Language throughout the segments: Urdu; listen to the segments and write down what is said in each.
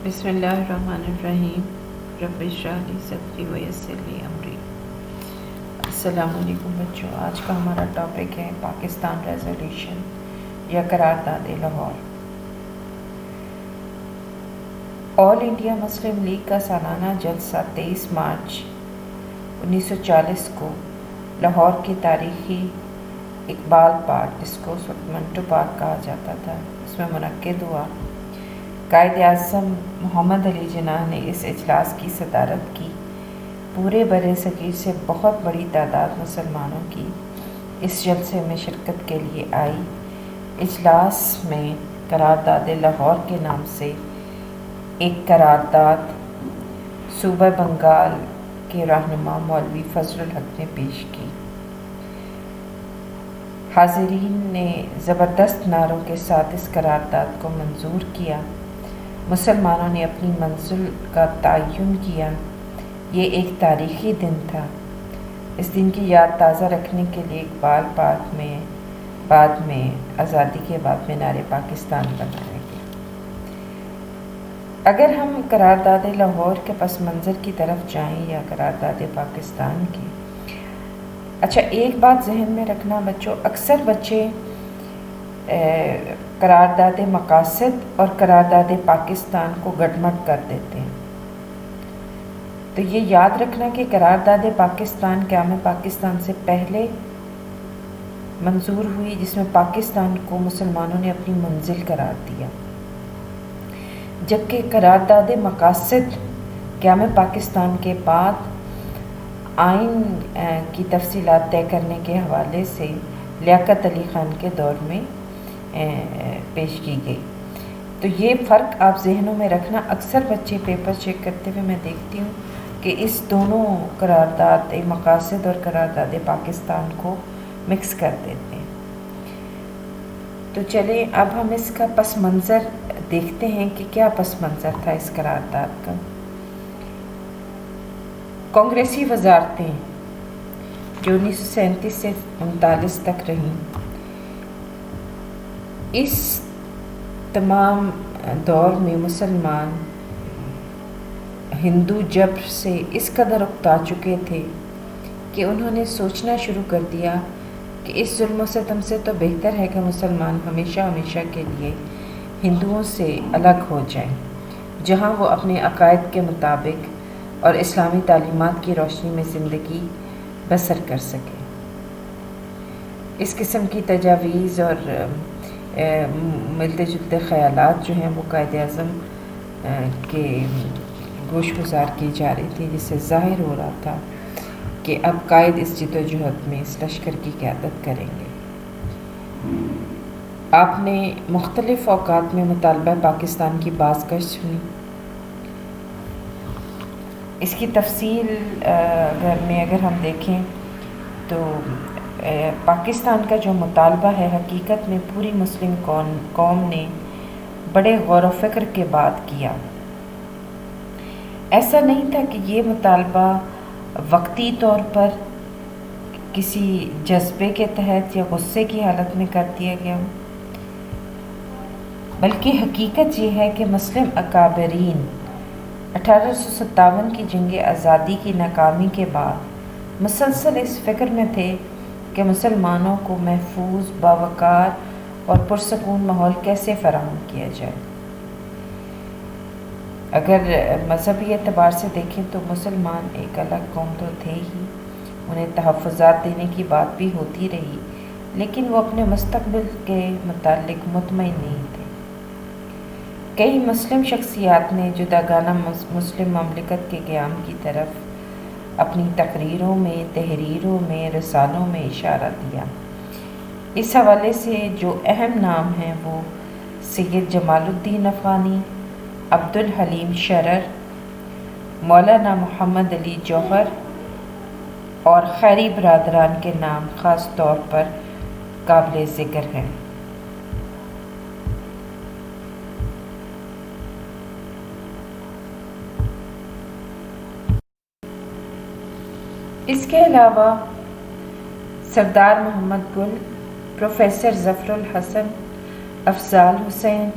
بسم اللہ الرحمن الرحیم رب اشرح لی صدری ویسر لی امری۔ السلام علیکم بچوں، آج کا ہمارا ٹاپک ہے پاکستان ریزولوشن یا قرارداد لاہور۔ آل انڈیا مسلم لیگ کا سالانہ جلسہ 23 مارچ 1940 کو لاہور کے تاریخی اقبال پارک، جس کو منٹو پارک کہا جاتا تھا، اس میں منعقد ہوا۔ قائد اعظم محمد علی جناح نے اس اجلاس کی صدارت کی۔ پورے بر صغیر سے بہت بڑی تعداد مسلمانوں کی اس جلسے میں شرکت کے لیے آئی۔ اجلاس میں قرارداد لاہور کے نام سے ایک قرارداد صوبہ بنگال کے رہنما مولوی فضل الحق نے پیش کی۔ حاضرین نے زبردست نعروں کے ساتھ اس قرارداد کو منظور کیا۔ مسلمانوں نے اپنی منزل کا تعین کیا۔ یہ ایک تاریخی دن تھا۔ اس دن کی یاد تازہ رکھنے کے لیے اقبال پارک میں بعد میں آزادی کے بعد مینار پاکستان بنایا گیا۔ اگر ہم قرارداد لاہور کے پس منظر کی طرف جائیں یا قرارداد پاکستان کی، اچھا ایک بات ذہن میں رکھنا بچوں، اکثر بچے قرارداد مقاصد اور قرارداد پاکستان کو گڈمٹ کر دیتے ہیں۔ تو یہ یاد رکھنا کہ قرارداد پاکستان قیام پاکستان سے پہلے منظور ہوئی، جس میں پاکستان کو مسلمانوں نے اپنی منزل قرار دیا، جبکہ قرارداد مقاصد قیام پاکستان کے بعد آئین کی تفصیلات طے کرنے کے حوالے سے لیاقت علی خان کے دور میں پیش کی گئی۔ تو یہ فرق آپ ذہنوں میں رکھنا۔ اکثر بچے پیپر چیک کرتے ہوئے میں دیکھتی ہوں کہ اس دونوں قرارداد مقاصد اور قرارداد پاکستان کو مکس کر دیتے ہیں۔ تو چلیں اب ہم اس کا پس منظر دیکھتے ہیں کہ کیا پس منظر تھا اس قرارداد کا۔ کانگریسی وزارتیں جو 1937 سے 39 تک رہیں، اس تمام دور میں مسلمان ہندو جبر سے اس قدر اکتا چکے تھے کہ انہوں نے سوچنا شروع کر دیا کہ اس ظلم و ستم سے تو بہتر ہے کہ مسلمان ہمیشہ ہمیشہ کے لیے ہندوؤں سے الگ ہو جائیں، جہاں وہ اپنے عقائد کے مطابق اور اسلامی تعلیمات کی روشنی میں زندگی بسر کر سکیں۔ اس قسم کی تجاویز اور ملتے جلتے خیالات جو ہیں وہ قائد اعظم کے گوش گزار کی جا رہی تھی، جس سے ظاہر ہو رہا تھا کہ اب قائد اس جد و جہد میں اس لشکر کی قیادت کریں گے۔ آپ نے مختلف اوقات میں مطالبہ پاکستان کی بازگشت سنی۔ اس کی تفصیل اگر ہم دیکھیں تو پاکستان کا جو مطالبہ ہے حقیقت میں پوری مسلم قوم نے بڑے غور و فکر کے بعد کیا۔ ایسا نہیں تھا کہ یہ مطالبہ وقتی طور پر کسی جذبے کے تحت یا غصے کی حالت میں کر دیا گیا ہو، بلکہ حقیقت یہ ہے کہ مسلم اکابرین 1857 کی جنگ آزادی کی ناکامی کے بعد مسلسل اس فکر میں تھے کہ مسلمانوں کو محفوظ، باوقار اور پرسکون ماحول کیسے فراہم کیا جائے۔ اگر مذہبی اعتبار سے دیکھیں تو مسلمان ایک الگ قوم تو تھے ہی، انہیں تحفظات دینے کی بات بھی ہوتی رہی، لیکن وہ اپنے مستقبل کے متعلق مطمئن نہیں تھے۔ کئی مسلم شخصیات نے جداگانہ مسلم مملکت کے قیام کی طرف اپنی تقریروں میں، تحریروں میں، رسالوں میں اشارہ دیا۔ اس حوالے سے جو اہم نام ہیں وہ سید جمال الدین افغانی، عبدالحلیم شرر، مولانا محمد علی جوہر اور خیری برادران کے نام خاص طور پر قابل ذکر ہیں۔ اس کے علاوہ سردار محمد گل، پروفیسر ظفر الحسن، افضال حسین،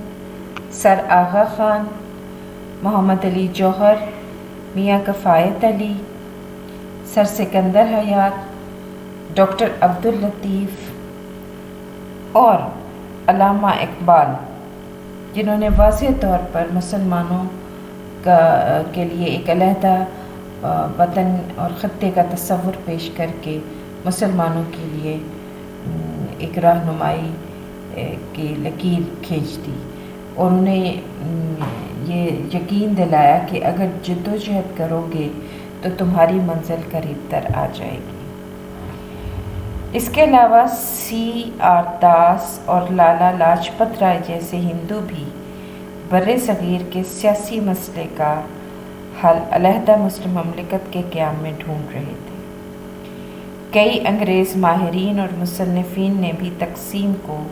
سر آغا خان، محمد علی جوہر، میاں کفایت علی، سر سکندر حیات، ڈاکٹر عبداللطیف اور علامہ اقبال، جنہوں نے واضح طور پر مسلمانوں کے لیے ایک علیحدہ وطن اور خطے کا تصور پیش کر کے مسلمانوں کے لیے ایک رہنمائی کی لکیر کھینچ دی اور انہیں یہ یقین دلایا کہ اگر جد و جہد کرو گے تو تمہاری منزل قریب تر آ جائے گی۔ اس کے علاوہ C.R. داس اور لالا لاجپت رائے جیسے ہندو بھی بر صغیر کے سیاسی مسئلے کا حل علیحدہ مسلم مملکت کے قیام میں ڈھونڈ رہے تھے۔ کئی انگریز ماہرین اور مصنفین نے بھی تقسیم کو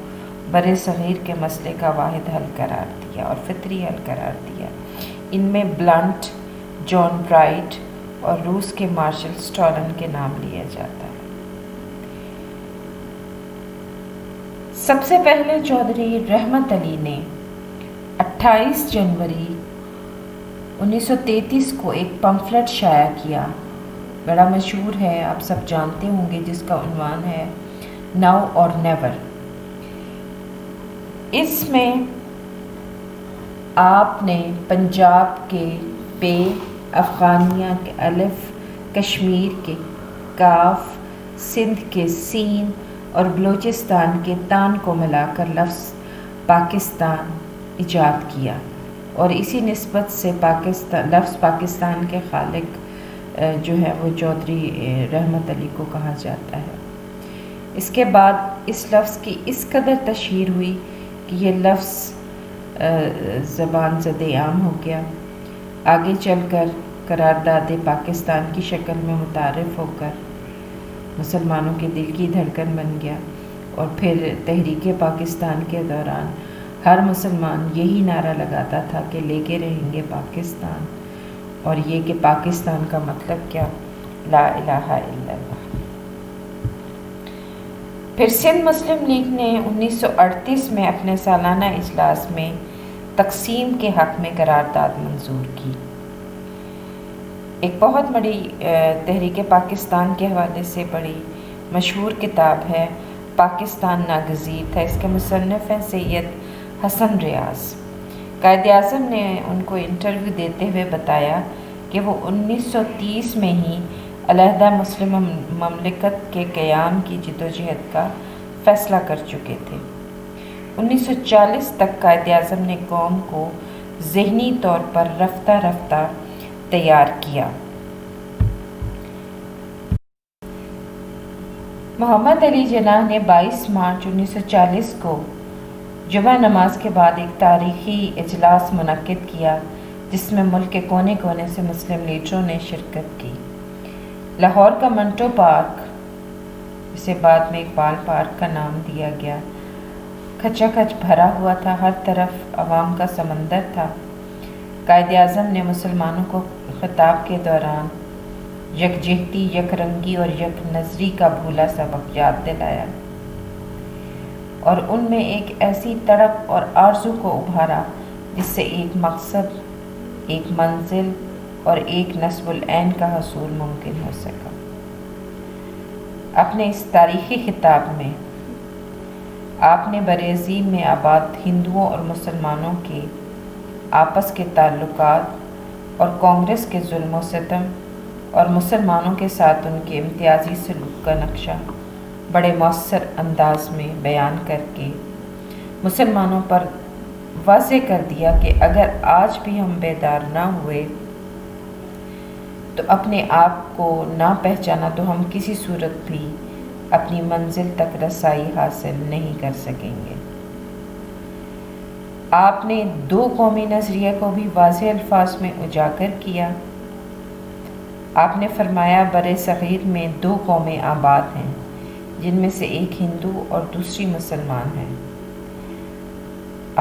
بر صغیر کے مسئلے کا واحد حل قرار دیا اور فطری حل قرار دیا۔ ان میں بلنٹ، جان برائٹ اور روس کے مارشل اسٹالن کے نام لیا جاتا ہے۔ سب سے پہلے چودھری رحمت علی نے 28 جنوری 1933 کو ایک پمفلٹ شائع کیا، بڑا مشہور ہے، آپ سب جانتے ہوں گے، جس کا عنوان ہے ناؤ اور نیور۔ اس میں آپ نے پنجاب کے پے، افغانیہ کے الف، کشمیر کے کاف، سندھ کے سین اور بلوچستان کے تان کو ملا کر لفظ پاکستان ایجاد کیا اور اسی نسبت سے لفظ پاکستان کے خالق جو ہے وہ چودھری رحمت علی کو کہا جاتا ہے۔ اس کے بعد اس لفظ کی اس قدر تشہیر ہوئی کہ یہ لفظ زبان زد عام ہو گیا، آگے چل کر قرارداد پاکستان کی شکل میں متعارف ہو کر مسلمانوں کے دل کی دھڑکن بن گیا، اور پھر تحریک پاکستان کے دوران ہر مسلمان یہی نعرہ لگاتا تھا کہ لے کے رہیں گے پاکستان، اور یہ کہ پاکستان کا مطلب کیا، لا الہ الا اللہ۔ پھر سندھ مسلم لیگ نے 1938 میں اپنے سالانہ اجلاس میں تقسیم کے حق میں قرارداد منظور کی۔ ایک بہت بڑی تحریک پاکستان کے حوالے سے بڑی مشہور کتاب ہے پاکستان ناگزیر تھا، اس کے مصنف ہیں سید حسن ریاض۔ قائد اعظم نے ان کو انٹرویو دیتے ہوئے بتایا کہ وہ 1930 میں ہی علیحدہ مسلم مملکت کے قیام کی جدوجہد کا فیصلہ کر چکے تھے۔ 1940 تک قائد اعظم نے قوم کو ذہنی طور پر رفتہ رفتہ تیار کیا۔ محمد علی جناح نے 22 مارچ 1940 کو جمعہ نماز کے بعد ایک تاریخی اجلاس منعقد کیا جس میں ملک کے کونے کونے سے مسلم لیڈروں نے شرکت کی۔ لاہور کا منٹو پارک، جسے بعد میں اقبال پارک کا نام دیا گیا، کھچا کھچ بھرا ہوا تھا، ہر طرف عوام کا سمندر تھا۔ قائد اعظم نے مسلمانوں کو خطاب کے دوران یکجہتی، یک رنگی اور یک نظری کا بھولا سبق یاد دلایا اور ان میں ایک ایسی تڑپ اور آرزو کو ابھارا جس سے ایک مقصد، ایک منزل اور ایک نصب العین کا حصول ممکن ہو سکا۔ اپنے اس تاریخی خطاب میں آپ نے برعظیم میں آباد ہندوؤں اور مسلمانوں کے آپس کے تعلقات اور کانگریس کے ظلم و ستم اور مسلمانوں کے ساتھ ان کے امتیازی سلوک کا نقشہ بڑے مؤثر انداز میں بیان کر کے مسلمانوں پر واضح کر دیا کہ اگر آج بھی ہم بیدار نہ ہوئے تو اپنے آپ کو نہ پہچانا تو ہم کسی صورت بھی اپنی منزل تک رسائی حاصل نہیں کر سکیں گے۔ آپ نے دو قومی نظریے کو بھی واضح الفاظ میں اجاگر کیا۔ آپ نے فرمایا بر صغیر میں دو قومیں آباد ہیں جن میں سے ایک ہندو اور دوسری مسلمان ہے۔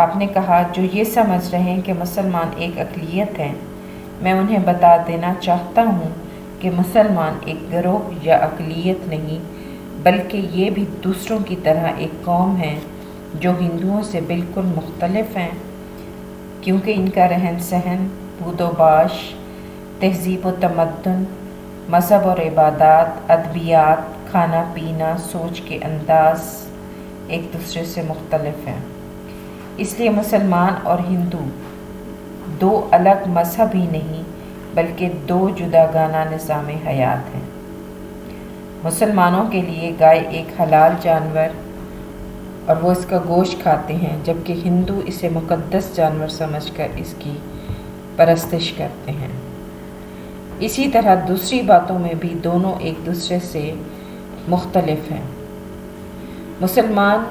آپ نے کہا جو یہ سمجھ رہے ہیں کہ مسلمان ایک اقلیت ہیں، میں انہیں بتا دینا چاہتا ہوں کہ مسلمان ایک گروہ یا اقلیت نہیں بلکہ یہ بھی دوسروں کی طرح ایک قوم ہے جو ہندوؤں سے بالکل مختلف ہیں، کیونکہ ان کا رہن سہن، بود و باش، تہذیب و تمدن، مذہب اور عبادات، ادبیات، کھانا پینا، سوچ کے انداز ایک دوسرے سے مختلف ہیں۔ اس لیے مسلمان اور ہندو دو الگ مذہب ہی نہیں بلکہ دو جداگانہ نظام حیات ہیں۔ مسلمانوں کے لیے گائے ایک حلال جانور اور وہ اس کا گوشت کھاتے ہیں، جبکہ ہندو اسے مقدس جانور سمجھ کر اس کی پرستش کرتے ہیں۔ اسی طرح دوسری باتوں میں بھی دونوں ایک دوسرے سے مختلف ہیں۔ مسلمان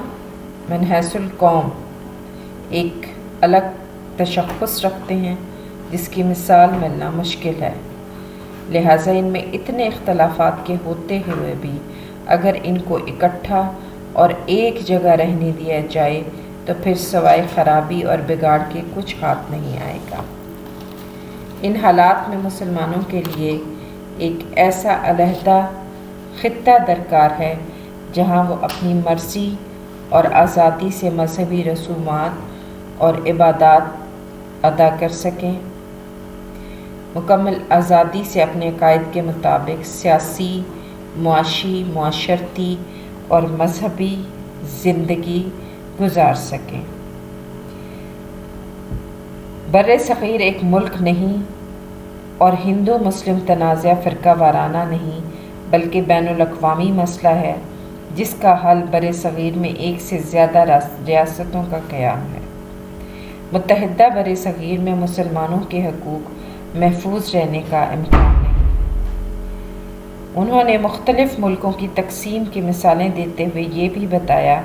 من حیث القوم ایک الگ تشخص رکھتے ہیں جس کی مثال ملنا مشکل ہے، لہٰذا ان میں اتنے اختلافات کے ہوتے ہوئے بھی اگر ان کو اکٹھا اور ایک جگہ رہنے دیا جائے تو پھر سوائے خرابی اور بگاڑ کے کچھ ہاتھ نہیں آئے گا۔ ان حالات میں مسلمانوں کے لیے ایک ایسا علیحدہ خطہ درکار ہے جہاں وہ اپنی مرضی اور آزادی سے مذہبی رسومات اور عبادات ادا کر سکیں، مکمل آزادی سے اپنے عقائد کے مطابق سیاسی، معاشی، معاشرتی اور مذہبی زندگی گزار سکیں۔ بر صغیر ایک ملک نہیں اور ہندو مسلم تنازع فرقہ وارانہ نہیں بلکہ بین الاقوامی مسئلہ ہے جس کا حل بر صغیر میں ایک سے زیادہ ریاستوں کا قیام ہے۔ متحدہ بر صغیر میں مسلمانوں کے حقوق محفوظ رہنے کا امکان نہیں۔ انہوں نے مختلف ملکوں کی تقسیم کی مثالیں دیتے ہوئے یہ بھی بتایا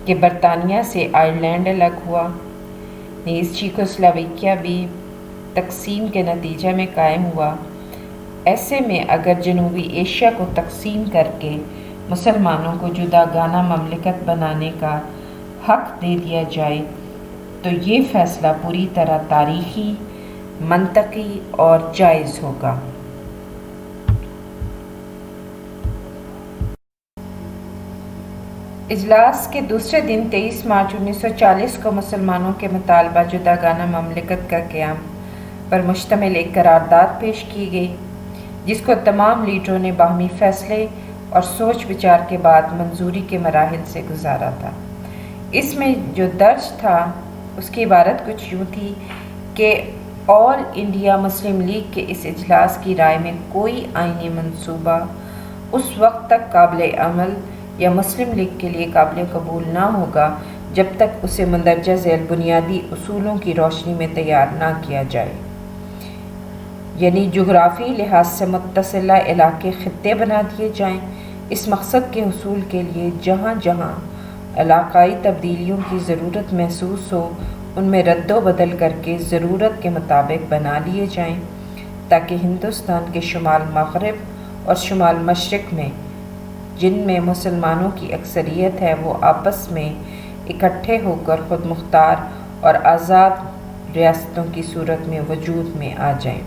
کہ برطانیہ سے آئرلینڈ الگ ہوا، نیز چیکوسلواکیہ بھی تقسیم کے نتیجے میں قائم ہوا۔ ایسے میں اگر جنوبی ایشیا کو تقسیم کر کے مسلمانوں کو جداگانہ مملکت بنانے کا حق دے دیا جائے تو یہ فیصلہ پوری طرح تاریخی، منطقی اور جائز ہوگا۔ اجلاس کے دوسرے دن 23 مارچ 1940 کو مسلمانوں کے مطالبہ جداگانہ مملکت کا قیام پر مشتمل ایک قرارداد پیش کی گئی جس کو تمام لیڈروں نے باہمی فیصلے اور سوچ بچار کے بعد منظوری کے مراحل سے گزارا تھا۔ اس میں جو درج تھا اس کی عبارت کچھ یوں تھی کہ آل انڈیا مسلم لیگ کے اس اجلاس کی رائے میں کوئی آئینی منصوبہ اس وقت تک قابل عمل یا مسلم لیگ کے لیے قابل قبول نہ ہوگا جب تک اسے مندرجہ ذیل بنیادی اصولوں کی روشنی میں تیار نہ کیا جائے، یعنی جغرافی لحاظ سے متصلہ علاقے خطے بنا دیے جائیں۔ اس مقصد کے حصول کے لیے جہاں جہاں علاقائی تبدیلیوں کی ضرورت محسوس ہو ان میں رد و بدل کر کے ضرورت کے مطابق بنا لیے جائیں تاکہ ہندوستان کے شمال مغرب اور شمال مشرق میں جن میں مسلمانوں کی اکثریت ہے وہ آپس میں اکٹھے ہو کر خود مختار اور آزاد ریاستوں کی صورت میں وجود میں آ جائیں،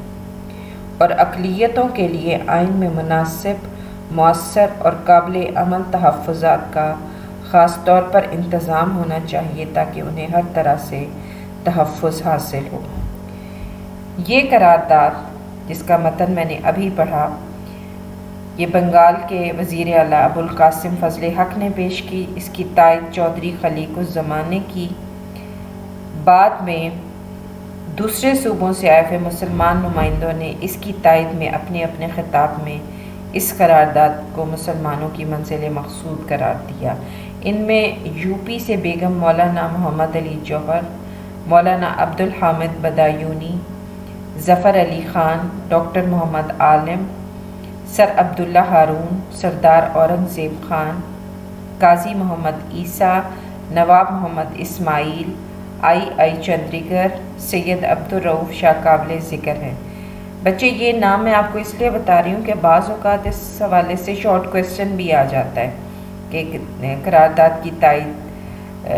اور اقلیتوں کے لیے آئین میں مناسب، مؤثر اور قابل عمل تحفظات کا خاص طور پر انتظام ہونا چاہیے تاکہ انہیں ہر طرح سے تحفظ حاصل ہو۔ یہ قرارداد جس کا متن میں نے ابھی پڑھا، یہ بنگال کے وزیر اعلیٰ ابوالقاسم فضل حق نے پیش کی۔ اس کی تائید چودھری خلیق الزمان نے کی۔ بعد میں دوسرے صوبوں سے آئے ہوئے مسلمان نمائندوں نے اس کی تائید میں اپنے اپنے خطاب میں اس قرارداد کو مسلمانوں کی منزل مقصود قرار دیا۔ ان میں یو پی سے بیگم مولانا محمد علی جوہر، مولانا عبدالحامد بدایونی، ظفر علی خان، ڈاکٹر محمد عالم، سر عبداللہ ہارون، سردار اورنگزیب خان، قاضی محمد عیسیٰ، نواب محمد اسماعیل، آئی چندریگر، سید عبدالرؤف شاہ قابل ذکر ہیں۔ بچے یہ نام میں آپ کو اس لیے بتا رہی ہوں کہ بعض اوقات اس حوالے سے شارٹ کویسچن بھی آ جاتا ہے کہ قرارداد کی تائید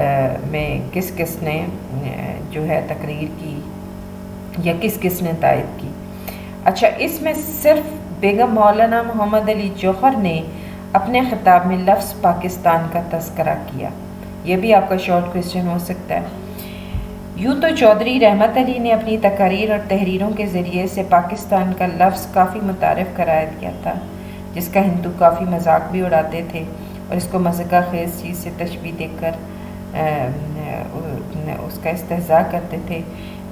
میں کس کس نے جو ہے تقریر کی یا کس کس نے تائید کی۔ اچھا، اس میں صرف بیگم مولانا محمد علی جوہر نے اپنے خطاب میں لفظ پاکستان کا تذکرہ کیا۔ یہ بھی آپ کا شارٹ کویسچن ہو سکتا ہے۔ یوں تو چودھری رحمت علی نے اپنی تقاریر اور تحریروں کے ذریعے سے پاکستان کا لفظ کافی متعارف کرا دیا تھا، جس کا ہندو کافی مذاق بھی اڑاتے تھے اور اس کو مذاق خیز چیز سے تشبیہ دے کر اس کا استہزاء کرتے تھے،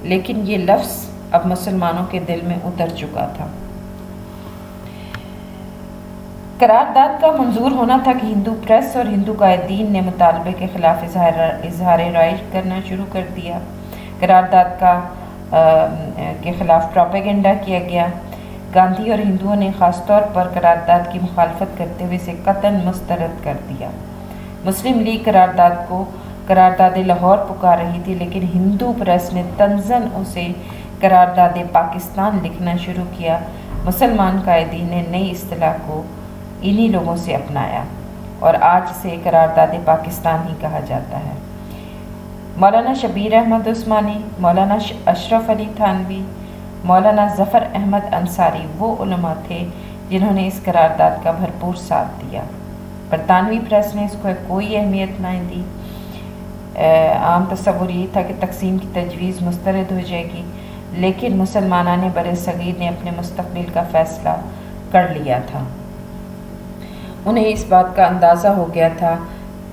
لیکن یہ لفظ اب مسلمانوں کے دل میں اتر چکا تھا۔ قرارداد کا منظور ہونا تھا کہ ہندو پریس اور ہندو قائدین نے مطالبے کے خلاف اظہار رائے کرنا شروع کر دیا۔ قرارداد کے خلاف پروپیگنڈا کیا گیا۔ گاندھی اور ہندوؤں نے خاص طور پر قرارداد کی مخالفت کرتے ہوئے اسے قطعاً مسترد کر دیا۔ مسلم لیگ قرارداد لاہور پکار رہی تھی، لیکن ہندو پریس نے طنزاً اسے قرارداد پاکستان لکھنا شروع کیا۔ مسلمان قائدین نے نئی اصطلاح کو انہی لوگوں سے اپنایا اور آج سے قرارداد پاکستان ہی کہا جاتا ہے۔ مولانا شبیر احمد عثمانی، مولانا اشرف علی تھانوی، مولانا ظفر احمد انصاری وہ علماء تھے جنہوں نے اس قرارداد کا بھرپور ساتھ دیا۔ برطانوی پریس نے اس کو کوئی اہمیت نہ دی۔ عام تصور یہ تھا کہ تقسیم کی تجویز مسترد ہو جائے گی، لیکن مسلمانان بر صغیر نے اپنے مستقبل کا فیصلہ کر لیا تھا۔ انہیں اس بات کا اندازہ ہو گیا تھا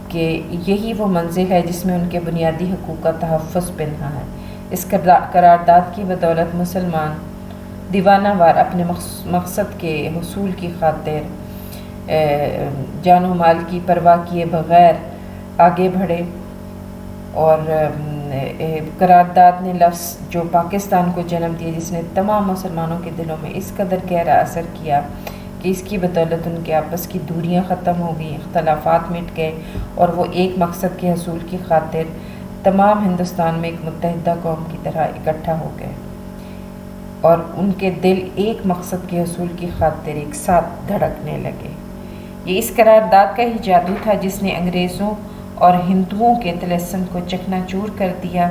کہ یہی وہ منزل ہے جس میں ان کے بنیادی حقوق کا تحفظ پنہاں ہے۔ اس قرارداد کی بدولت مسلمان دیوانہ وار اپنے مقصد کے حصول کی خاطر جان و مال کی پرواہ کیے بغیر آگے بڑھے، اور قرارداد نے لفظ جو پاکستان کو جنم دیا، جس نے تمام مسلمانوں کے دلوں میں اس قدر گہرا اثر کیا کہ اس کی بدولت ان کے آپس کی دوریاں ختم ہو گئیں، اختلافات مٹ گئے، اور وہ ایک مقصد کے حصول کی خاطر تمام ہندوستان میں ایک متحدہ قوم کی طرح اکٹھا ہو گئے، اور ان کے دل ایک مقصد کے حصول کی خاطر ایک ساتھ دھڑکنے لگے۔ یہ اس قرارداد کا ہی جادو تھا جس نے انگریزوں اور ہندوؤں کے طلسم کو چکنا چور کر دیا،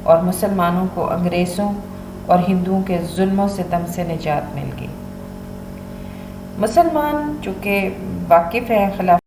اور مسلمانوں کو انگریزوں اور ہندوؤں کے ظلم و ستم سے نجات مل گئی۔ مسلمان چونکہ واقف ہے خلاف